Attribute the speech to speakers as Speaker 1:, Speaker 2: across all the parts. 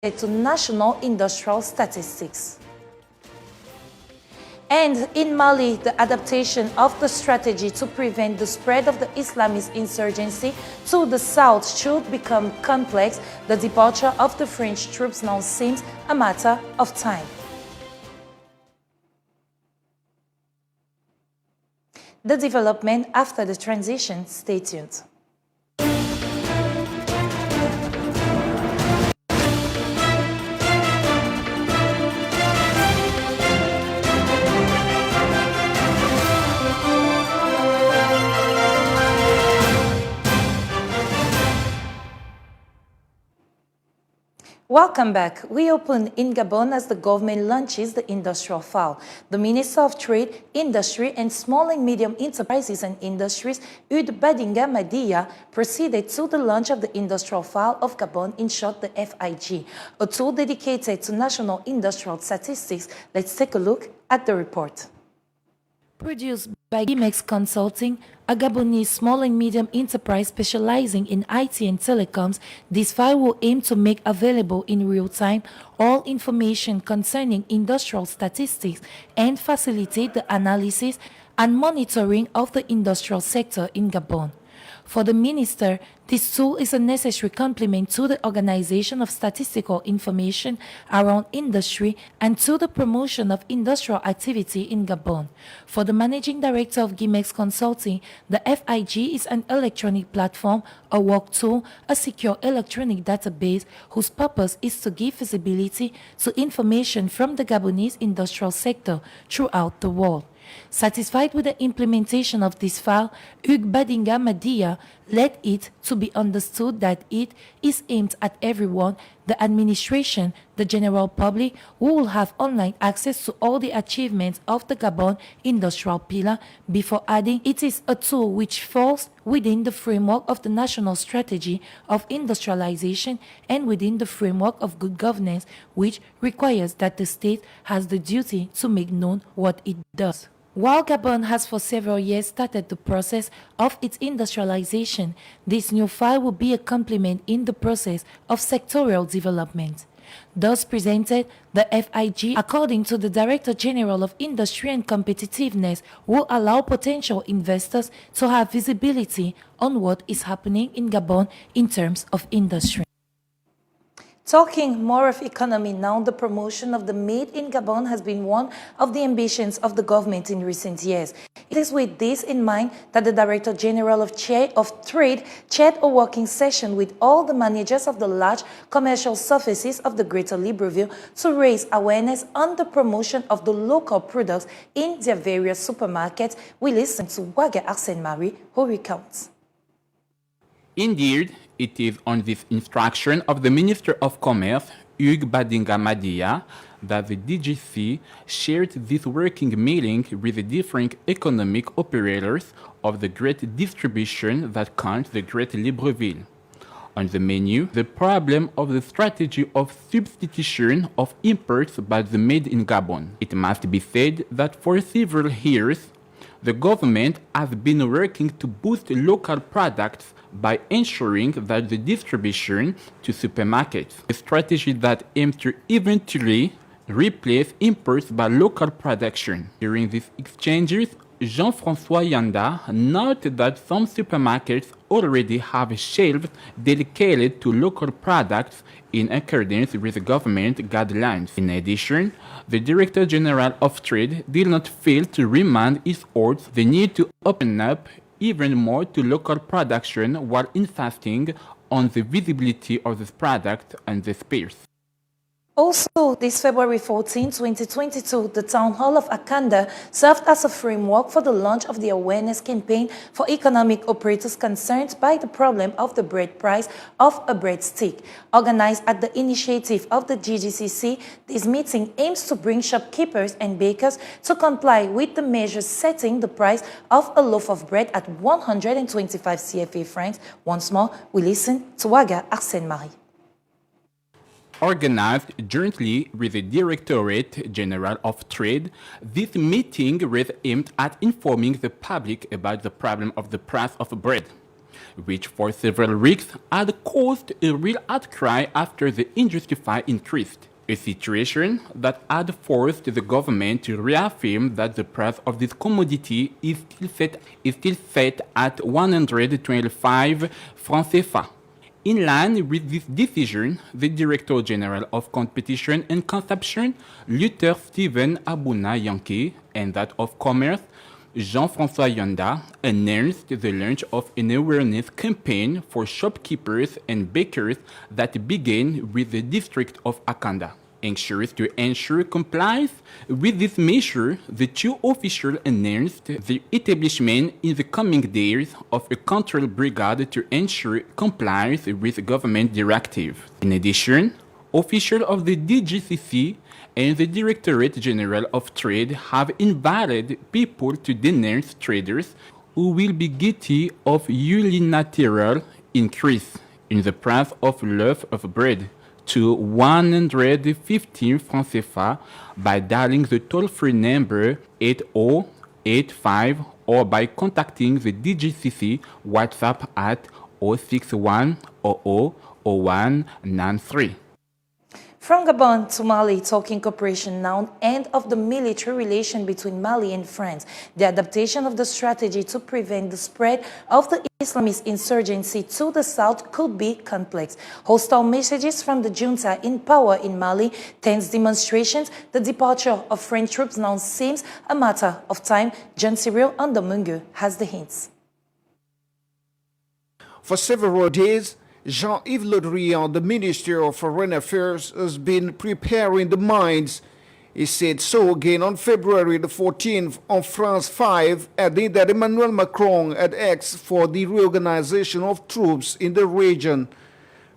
Speaker 1: to national industrial statistics. And in Mali, the adaptation of the strategy to prevent the spread of the Islamist insurgency to the south should become complex. The departure of the French troops now seems a matter of time. The development after the transition, stay tuned. Welcome back. We open in Gabon as the government launches the industrial file. The Minister of Trade, Industry and Small and Medium Enterprises and Industries, Eva MBALLA, proceeded to the launch of the industrial file of Gabon, in short the FIG, a tool dedicated to national industrial statistics. Let's take a look at the report. Produced by Gimex Consulting, a Gabonese small and medium enterprise specializing in IT and telecoms, this file will aim to make available in real time all information concerning industrial statistics and facilitate the analysis and monitoring of the industrial sector in Gabon. For the minister, this tool is a necessary complement to the organization of statistical information around industry and to the promotion of industrial activity in Gabon. For the managing director of Gimex Consulting, the FIG is an electronic platform, a work tool, a secure electronic database whose purpose is to give visibility to information from the Gabonese industrial sector throughout the world. Satisfied with the implementation of this file, Eva MBALLA let it to be understood that it is aimed at everyone, the administration, the general public, who will have online access to all the achievements of the Gabon industrial pillar, before adding it is a tool which falls within the framework of the national strategy of industrialization and within the framework of good governance, which requires that the state has the duty to make known what it does. While Gabon has for several years started the process of its industrialization, this new file will be a complement in the process of sectorial development. Thus presented, the FIG, according to the Director General of Industry and Competitiveness, will allow potential investors to have visibility on what is happening in Gabon in terms of industry. Talking more of economy now, the promotion of the Made in Gabon has been one of the ambitions of the government in recent years. It is with this in mind that the Director General of Trade chaired a working session with all the managers of the large commercial surfaces of the Greater Libreville to raise awareness on the promotion of the local products in their various supermarkets. We listen to Waga Arsène Marie, who recounts.
Speaker 2: Indeed, it is on this instruction of the Minister of Commerce, Eva MBALLA, that the DGC shared this working meeting with the different economic operators of the great distribution that count the Great Libreville. On the menu, the problem of the strategy of substitution of imports by the Made in Gabon. It must be said that for several years, the government has been working to boost local products by ensuring that the distribution to supermarkets, a strategy that aims to eventually replace imports by local production. During these exchanges, Jean-François Yanda noted that some supermarkets already have shelves dedicated to local products in accordance with government guidelines. In addition, the Director General of Trade did not fail to remind his orgs the need to open up even more to local production while insisting on the visibility of this product and the space.
Speaker 1: Also, this February 14, 2022, the Town Hall of Akanda served as a framework for the launch of the awareness campaign for economic operators concerned by the problem of the bread price of a breadstick. Organized at the initiative of the GGCC, this meeting aims to bring shopkeepers and bakers to comply with the measures setting the price of a loaf of bread at 125 CFA francs. Once more, we listen to Waga Arsène Marie.
Speaker 2: Organized jointly with the Directorate General of Trade, this meeting was aimed at informing the public about the problem of the price of bread. which for several weeks had caused a real outcry after the unjustified increased. A situation that had forced the government to reaffirm that the price of this commodity is still set at 125 francs CFA. In line with this decision, the Director General of Competition and Consumption, Luther Stephen Abuna Yankee, and that of Commerce, Jean-François Yonda, announced the launch of an awareness campaign for shopkeepers and bakers that began with the district of Akanda. Anxious to ensure compliance with this measure, the two officials announced the establishment in the coming days of a control brigade to ensure compliance with government directives. In addition, officials of the DGCC and the Directorate General of Trade have invited people to denounce traders who will be guilty of unilateral increase in the price of loaf of bread to 115 francs CFA by dialing the toll-free number 8085 or by contacting the DGCC WhatsApp at 061 00 0193.
Speaker 1: From Gabon to Mali, talking cooperation now, end of the military relation between Mali and France. The adaptation of the strategy to prevent the spread of the Islamist insurgency to the south could be complex. Hostile messages from the junta in power in Mali, tense demonstrations, the departure of French troops now seems a matter of time. John Cyril Ondomungu has the hints.
Speaker 3: For several days, Jean-Yves Le Drian, the Minister of Foreign Affairs, has been preparing the mines. He said so again on February the 14th on France 5, adding that Emmanuel Macron had asked for the reorganization of troops in the region.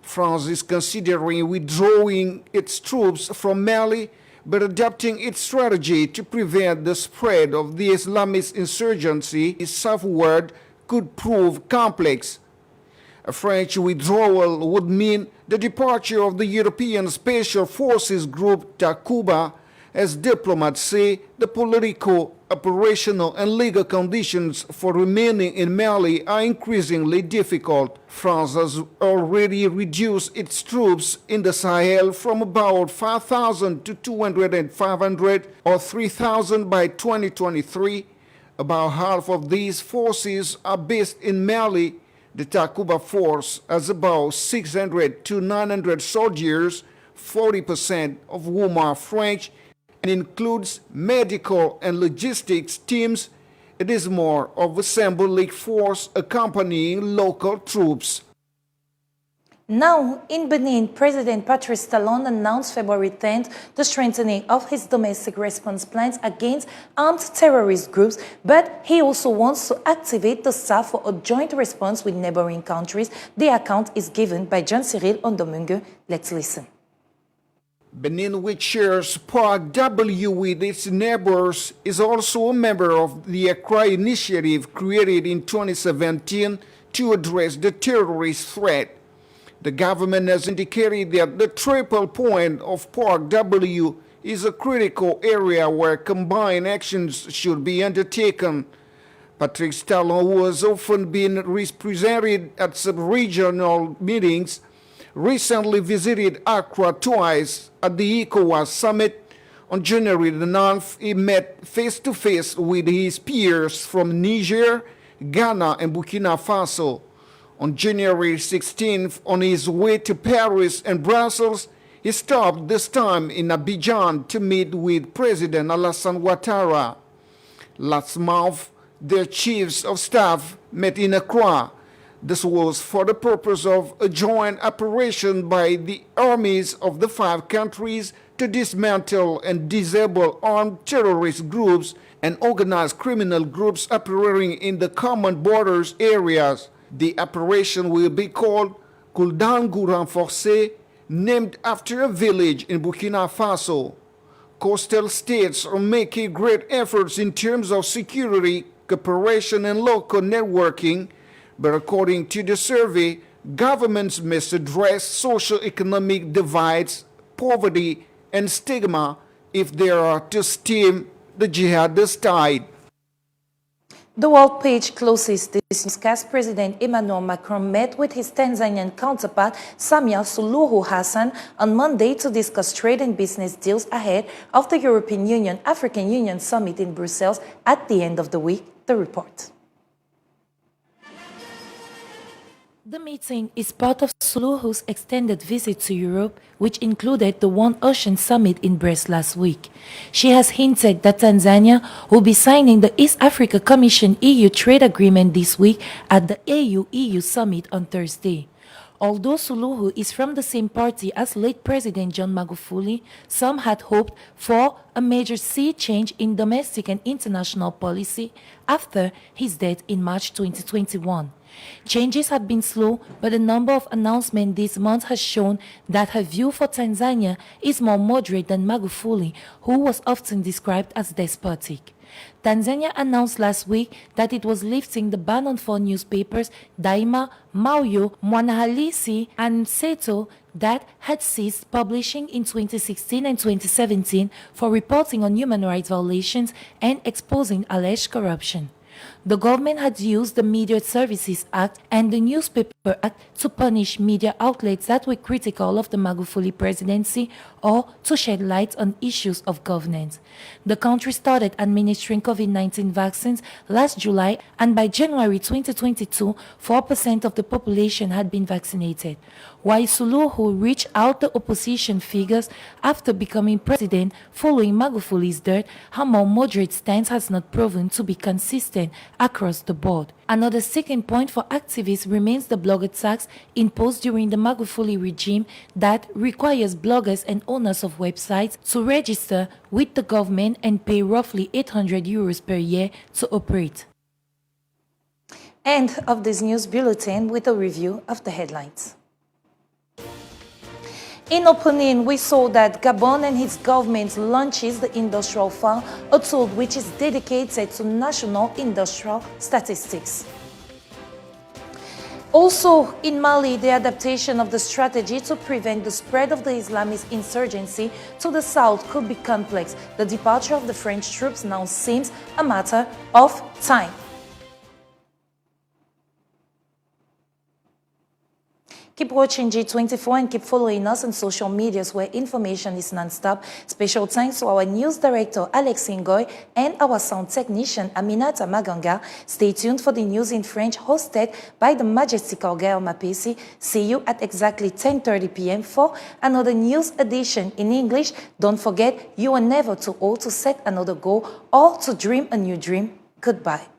Speaker 3: France is considering withdrawing its troops from Mali, but adapting its strategy to prevent the spread of the Islamist insurgency southward could prove complex. A French withdrawal would mean the departure of the European Special Forces Group Takuba. As diplomats say, the political, operational and legal conditions for remaining in Mali are increasingly difficult. France has already reduced its troops in the Sahel from about 5,000 to 200 and 500 or 3,000 by 2023. About half of these forces are based in Mali. The Takuba force has about 600 to 900 soldiers, 40% of whom are French, and includes medical and logistics teams. It is more of a symbolic force accompanying local troops.
Speaker 1: Now, in Benin, President Patrice Talon announced February 10th the strengthening of his domestic response plans against armed terrorist groups, but he also wants to activate the staff for a joint response with neighboring countries. The account is given by John Cyril Ondomungu. Let's listen.
Speaker 3: Benin, which shares Part W with its neighbors, is also a member of the Accra Initiative created in 2017 to address the terrorist threat. The government has indicated that the triple point of Part W is a critical area where combined actions should be undertaken. Patrice Talon, who has often been represented at sub-regional meetings, recently visited Accra twice at the ECOWAS summit. On January the 9th, he met face-to-face with his peers from Niger, Ghana, and Burkina Faso. On January 16th, on his way to Paris and Brussels, he stopped this time in Abidjan to meet with President Alassane Ouattara. Last month, their chiefs of staff met in Accra. This was for the purpose of a joint operation by the armies of the 5 countries to dismantle and disable armed terrorist groups and organized criminal groups operating in the common borders areas. The operation will be called Kuldangu Renforcé, named after a village in Burkina Faso. Coastal states are making great efforts in terms of security, cooperation, and local networking, but according to the survey, governments must address socio-economic divides, poverty, and stigma if they are to stem the jihadist tide.
Speaker 1: The world page closes this newscast. President Emmanuel Macron met with his Tanzanian counterpart Samia Suluhu Hassan on Monday to discuss trade and business deals ahead of the European Union-African Union summit in Brussels at the end of the week. The report. The meeting is part of Suluhu's extended visit to Europe, which included the One Ocean Summit in Brest last week. She has hinted that Tanzania will be signing the East Africa Commission EU trade agreement this week at the AU-EU Summit on Thursday. Although Suluhu is from the same party as late President John Magufuli, some had hoped for a major sea change in domestic and international policy after his death in March 2021. Changes have been slow, but a number of announcements this month has shown that her view for Tanzania is more moderate than Magufuli, who was often described as despotic. Tanzania announced last week that it was lifting the ban on 4 newspapers, Daima, Mauyo, Mwanahalisi, and Mseto, that had ceased publishing in 2016 and 2017 for reporting on human rights violations and exposing alleged corruption. The government had used the Media Services Act and the Newspaper Act to punish media outlets that were critical of the Magufuli presidency or to shed light on issues of governance. The country started administering COVID-19 vaccines last July, and by January 2022, 4% of the population had been vaccinated. While Suluhu reached out the opposition figures after becoming president following Magufuli's death, her more moderate stance has not proven to be consistent across the board. Another sticking point for activists remains the blogger tax imposed during the Magufuli regime that requires bloggers and owners of websites to register with the government and pay roughly €800 per year to operate. End of this news bulletin with a review of the headlines. In opening, we saw that Gabon and its government launches the Industrial File, a tool which is dedicated to national industrial statistics. Also, in Mali, the adaptation of the strategy to prevent the spread of the Islamist insurgency to the south could be complex. The departure of the French troops now seems a matter of time. Keep watching G24 and keep following us on social medias where information is non-stop. Special thanks to our news director Alex Ngoy and our sound technician Aminata Maganga. Stay tuned for the news in French hosted by the majestical Gael Mapesi. See you at exactly 10:30 p.m. for another news edition in English. Don't forget, you are never too old to set another goal or to dream a new dream. Goodbye.